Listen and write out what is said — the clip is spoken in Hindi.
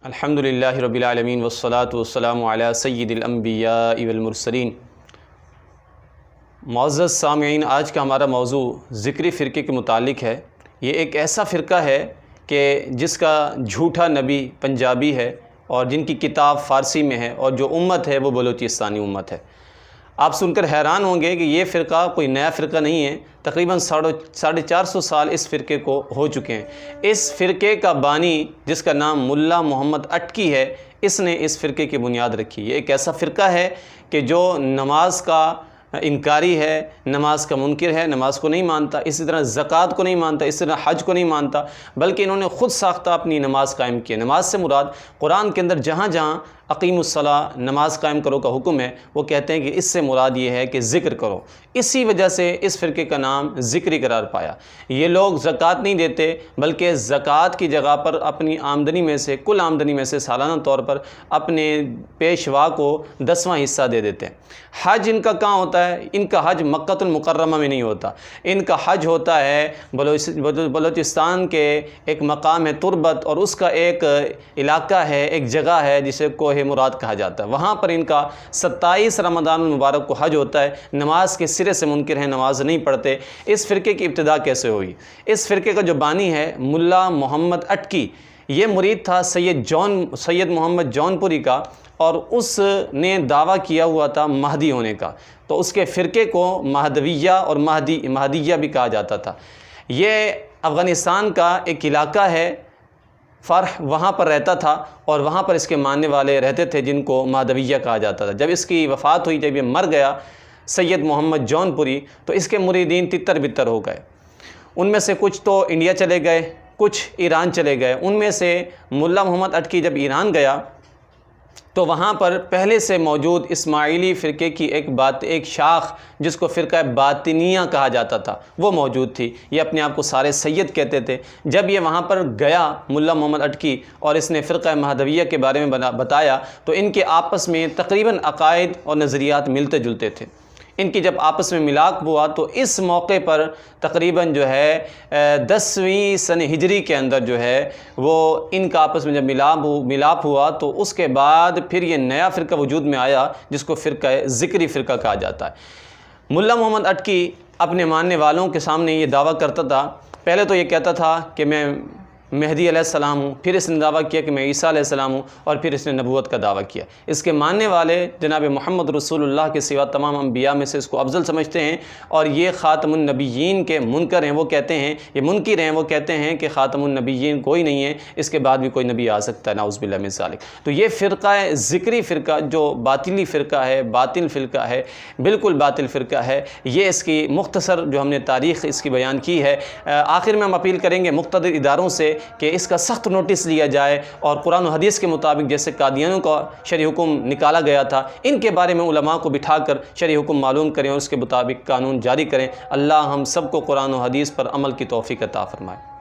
अल्हम्दुलिल्लाहि रब्बिल आलमीन वस्सलातु वस्सलामु अला सय्यिदिल अंबियाइ वल मुरसलीन। मुअज़्ज़ज़ सामिईन, आज का हमारा मौजू ज़िक्री फ़िरक़े के मुतालिक है। ये एक ऐसा फ़िरक़ा है कि जिसका झूठा नबी पंजाबी है और जिनकी किताब फ़ारसी में है और जो उम्मत है वो बलूचिस्तानी उम्मत है। आप सुनकर हैरान होंगे कि ये फ़िरक़ा कोई नया फ़िरक़ा नहीं है। तकरीबन 450 साल इस फ़िरक़े को हो चुके हैं। इस फ़िरक़े का बानी, जिसका नाम मुल्ला मोहम्मद अटकी है, इसने इस फ़िरक़े की बुनियाद रखी। ये एक ऐसा फ़िरक़ा है कि जो नमाज का इनकारी है, नमाज का मुनकिर है, नमाज को नहीं मानता, इसी तरह ज़कात को नहीं मानता, इसी तरह हज को नहीं मानता, बल्कि इन्होंने ख़ुद साख्ता अपनी नमाज कायम की है। नमाज से मुराद कुरान के अंदर जहाँ जहाँ अक़ीमुस्सलाह, नमाज कायम करो का हुक्म है, वो कहते हैं कि इससे मुराद ये है कि ज़िक्र करो। इसी वजह से इस फ़िरक़े का नाम ज़िक्री करार पाया। ये लोग ज़कात नहीं देते, बल्कि ज़कात की जगह पर अपनी आमदनी में से, कुल आमदनी में से सालाना तौर पर अपने पेशवा को 10वां हिस्सा दे देते हैं। हज इनका कहाँ होता है? इनका हज मक्कतुल मुकर्रमा में नहीं होता। इनका हज होता है बलूचिस्तान के एक मकाम है तुरबत, और उसका एक इलाका है, एक जगह है जिसे कोहे मुराद कहा जाता है। वहाँ पर इनका 27 रमज़ान मुबारक को हज होता है। नमाज के सिरे से मुनकिर है, नमाज नहीं पढ़ते। इस फ़िरक़े की इब्तिदा कैसे हुई? इस फ़िरक़े का जो बानी है मुल्ला मोहम्मद अटकी, ये मुरीद था सैयद मोहम्मद जौनपुरी का, और उसने दावा किया हुआ था महदी होने का। तो उसके फ़िरक़े को महदविया और महदिया भी कहा जाता था। ये अफ़गानिस्तान का एक इलाका है, फ़रह वहाँ पर रहता था, और वहाँ पर इसके मानने वाले रहते थे जिनको महदविया कहा जाता था। जब इसकी वफ़ात हुई, जब ये मर गया सैयद मोहम्मद जौनपुरी, तो इसके मुरीदीन तितर बितर हो गए। उनमें से कुछ तो इंडिया चले गए, कुछ ईरान चले गए। उनमें से मुल्ला मोहम्मद अटकी जब ईरान गया तो वहाँ पर पहले से मौजूद इस्माइली फ़िरक़े की एक शाख, जिसको फ़िरक़ा बातिनिया कहा जाता था, वो मौजूद थी। ये अपने आप को सारे सैयद कहते थे। जब ये वहाँ पर गया मुल्ला मोहम्मद अटकी और इसने फ़िरक़ा महदविया के बारे में बताया, तो इनके आपस में तकरीबन अक़ायद और नज़रियात मिलते जुलते थे। इनकी जब आपस में मिलाप हुआ तो इस मौके पर तकरीबन जो है 10वीं सन हिजरी के अंदर जो है वो इनका आपस में जब मिलाप हुआ, तो उसके बाद फिर ये नया फ़िरक़ा वजूद में आया जिसको फ़िरक़ा ज़िक्री फ़िरक़ा कहा जाता है। मुल्ला मोहम्मद अटकी अपने मानने वालों के सामने ये दावा करता था। पहले तो ये कहता था कि मैं मेहदी अलैहिस्सलाम हूँ, फिर इसने दावा किया कि मैं ईसा अलैहिस्सलाम हूँ, और फिर इसने नबूवत का दावा किया। इसके मानने वाले जनाब मोहम्मद रसूलुल्लाह के सिवा तमाम अंबिया में से इसको अफजल समझते हैं, और ये ख़ातमुन नबिय्यीन के मुनकर हैं। वो कहते हैं, ये मुनकिर हैं, वो कहते हैं कि ख़ातमुन नबिय्यीन कोई नहीं है, इसके बाद भी कोई नबी आ सकता है, नाउज़ु बिल्लाहि मिन ज़ालिक। तो ये फ़िरक़ा ज़िक्री फ़िरक़ा जो बातिली फ़िरक़ा है, बातिल फ़िरक़ा है, बिल्कुल बातिल फ़िरक़ा है। ये इसकी मुख्तसर जो हमने तारीख़ इसकी बयान की है। आखिर में हम अपील करेंगे मुक़्तदिर इदारों से कि इसका सख्त नोटिस लिया जाए, और कुरान और हदीस के मुताबिक जैसे कादियानियों का शरई हुक्म निकाला गया था, इनके बारे में उलमा को बिठाकर शरई हुक्म मालूम करें और उसके मुताबिक कानून जारी करें। अल्लाह हम सबको कुरान और हदीस पर अमल की तौफ़ीक़ अता फ़रमाए।